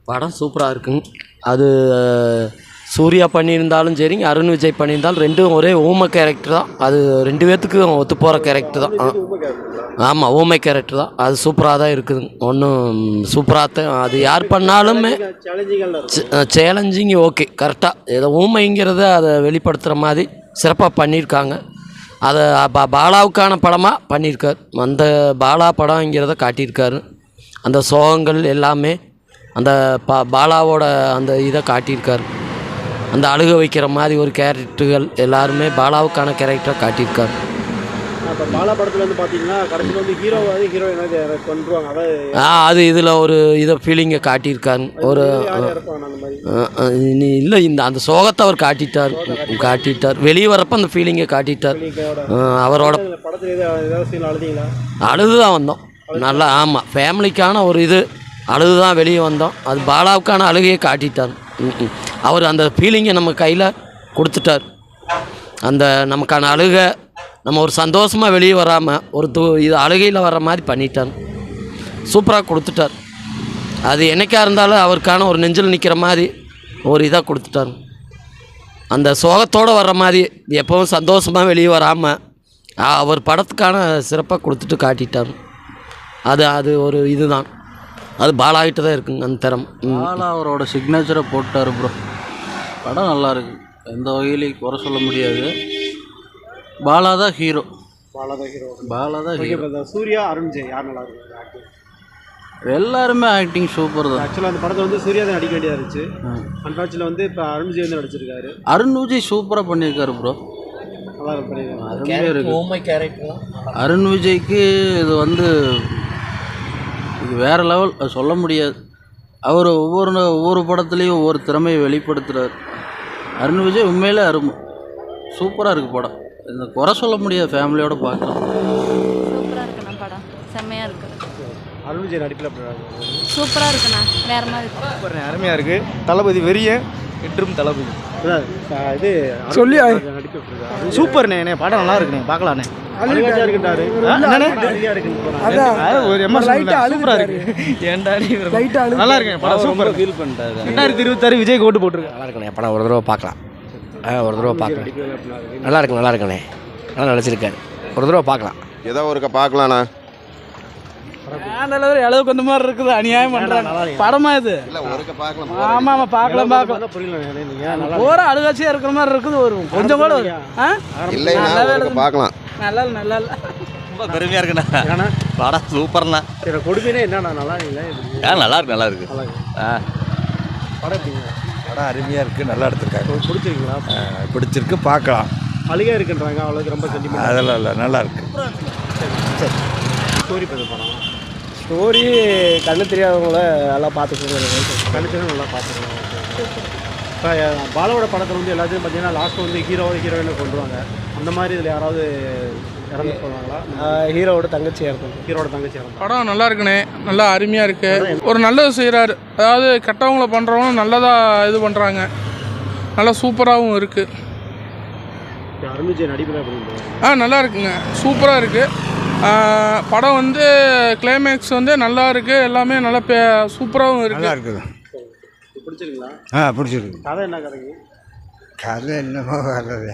படம் சூப்பராக இருக்குங்க. அது சூர்யா பண்ணியிருந்தாலும் சரி, அருண் விஜய் பண்ணியிருந்தாலும் ரெண்டும் ஒரே ஊமை கேரக்டர் தான். அது 2 பேர்த்துக்கும் ஒத்து போகிற கேரக்டர் தான். ஆமாம், ஊமை கேரக்டர் தான். அது சூப்பராக தான் இருக்குதுங்க. ஒன்றும் சூப்பராக தான். அது யார் பண்ணாலுமே சேலஞ்சிங் ஓகே, கரெக்டாக ஏதோ ஊமைங்கிறத அதை வெளிப்படுத்துகிற மாதிரி சிறப்பாக பண்ணியிருக்காங்க. அதை பாலாவுக்கான படமாக பண்ணியிருக்கார். அந்த பாலா படங்கிறத காட்டியிருக்காரு. அந்த சோகங்கள் எல்லாமே அந்த பாலாவோட அந்த இதை காட்டியிருக்காரு. அந்த அழுக வைக்கிற மாதிரி ஒரு கேரக்டர்கள் எல்லாருமே பாலாவுக்கான கேரக்டரை காட்டியிருக்காரு. இப்போ பாலா படத்தில் வந்து பார்த்தீங்கன்னா கடைசியில் வந்து ஹீரோவாக ஹீரோயினாக கொண்டுருவாங்க. அது இதில் ஒரு இதை ஃபீலிங்கை காட்டியிருக்காரு. ஒரு இல்லை, இந்த அந்த சோகத்தை அவர் காட்டிட்டார். வெளியே வரப்போ அந்த ஃபீலிங்கை காட்டிட்டார். அவரோட அழுது தான் வந்தோம். நல்லா, ஆமாம், ஃபேமிலிக்கான ஒரு இது அழுது தான் வெளியே வந்தோம். அது பாலாவுக்கான அழுகையை காட்டிட்டார். அவர் அந்த ஃபீலிங்கை நம்ம கையில் கொடுத்துட்டார். அந்த நமக்கான அழுகை நம்ம ஒரு சந்தோஷமாக வெளியே வராமல் ஒரு இது அழுகையில் வர்ற மாதிரி பண்ணிட்டார். சூப்பராக கொடுத்துட்டார். அது என்னைக்காக இருந்தாலும் அவருக்கான ஒரு நெஞ்சில் நிற்கிற மாதிரி ஒரு இதாக கொடுத்துட்டார். அந்த சோகத்தோடு வர்ற மாதிரி எப்போவும் சந்தோஷமாக வெளியே வராமல் அவர் படத்துக்கான சிறப்பாக கொடுத்துட்டு காட்டிட்டார். அது ஒரு இதுதான். அது பாலாகிட்டு தான் இருக்குங்க அந்த தரம். பாலா அவரோட சிக்னேச்சரை போட்டார் ப்ரோ. படம் நல்லாயிருக்கு, எந்த வகையிலையும் குறை சொல்ல முடியாது. பாலா தான் ஹீரோ. சூர்யா, அருண் விஜய் யார் நல்லா இருக்கு? எல்லாருமே ஆக்டிங் சூப்பர் தான். ஆக்சுவலாக அந்த படத்தில் வந்து சூர்யா தான் நடிக்க வேண்டியதாக இருந்துச்சு. அன்பாக்சில் வந்து இப்போ அருண் விஜய் வந்து நடிச்சிருக்காரு. அருண் விஜய் சூப்பராக பண்ணியிருக்காரு ப்ரோ. அருமையாக இருக்கு. அருண் விஜய்க்கு இது வந்து இது வேறு லெவல், அது சொல்ல முடியாது. அவர் ஒவ்வொரு படத்துலேயும் ஒவ்வொரு திறமையை வெளிப்படுத்துகிறார். அருண் விஜய் உண்மையிலே அருமை, சூப்பராக இருக்குது படம். இந்த குறை சொல்ல முடியாது, ஃபேமிலியோடு பார்க்கலாம். சூப்பராக இருக்குண்ணா படம், செம்மையாக இருக்குது. அருண் விஜய் நடிப்பில் சூப்பராக இருக்குண்ணா, வேறு மாதிரி இருக்கு. அருமையாக இருக்குது. தளபதி வெறிய எட்டும் தளபதி இது சொல்லி சூப்பர்ண்ணே. படம் நல்லா இருக்குண்ணே, பார்க்கலாண்ணே. நல்லா இருக்கேன் படம், சூப்பர் ஃபீல் பண்ணிட்டாரு. 2026 விஜய்க்கு ஓட்டு போட்டுருக்கு. நல்லா இருக்குண்ணே படம், ஒரு தடவை பார்க்கலாம். ஒரு தடவை பார்க்கலாம். நல்லா இருக்குண்ணே, நல்லா நடிச்சிருக்காரு. ஒரு தடவை பார்க்கலாம். ஏதோ ஒருக்க பார்க்கலாண்ணா. அளவுக்கு அந்த மாதிரி இருக்குது, அநியாயம் பண்றாங்க. படமா இது? ஆமா ஆமா, பார்க்கலாம். ஒரு அழுகாட்சியா இருக்கிற மாதிரி இருக்குது. ஒரு கொஞ்சம் கூட பார்க்கலாம். நல்லா ரொம்ப பெருமையா இருக்குண்ணா. படம் சூப்பர்ண்ணா. கொடுமையே என்னண்ணா நல்லா இல்லை? நல்லா இருக்கு. படம் அருமையாக இருக்குது, நல்லா எடுத்துருக்காங்க. பிடிச்சிருக்கீங்களா? பிடிச்சிருக்கு, பார்க்கலாம். அழுகையாக இருக்குன்றாங்க, அவ்வளோக்கு ரொம்ப சென்டிமெண்ட். அதெல்லாம் இல்லை, நல்லா இருக்கு. சரி, ஸ்டோரி பற்றி படம். ஸ்டோரி கண்ணு தெரியாதவங்கள நல்லா பார்த்துக்கோங்க. கண்ணு தெரியாத நல்லா பார்த்துக்கோங்க. இப்போ பாலாவோட படத்தில் வந்து எல்லாத்தையும் பார்த்தீங்கன்னா லாஸ்ட்டு வந்து ஹீரோயினை கொண்டுருவாங்க. அந்த மாதிரி இதில் யாராவது இறந்து போவாங்களா? ஹீரோவோட தங்கச்சி இறந்து. ஹீரோட தங்கச்சி இறந்து. படம் நல்லா இருக்குண்ணே, நல்லா அருமையாக இருக்குது. ஒரு நல்லது செய்கிறாரு, அதாவது கெட்டவங்களை பண்ணுறவங்க நல்லதாக இது பண்ணுறாங்க. நல்லா சூப்பராகவும் இருக்குது. அருண் விஜய் நடிப்பில் நல்லா இருக்குங்க, சூப்பராக இருக்குது. படம் வந்து கிளைமேக்ஸ் வந்து நல்லா இருக்குது. எல்லாமே நல்லா சூப்பராகவும் இருக்குது. நல்லா இருக்குது. பிடிச்சிருக்குங்களா? பிடிச்சிருக்கு. கதை என்ன கதைங்க? கதை என்னமோ வர்றது.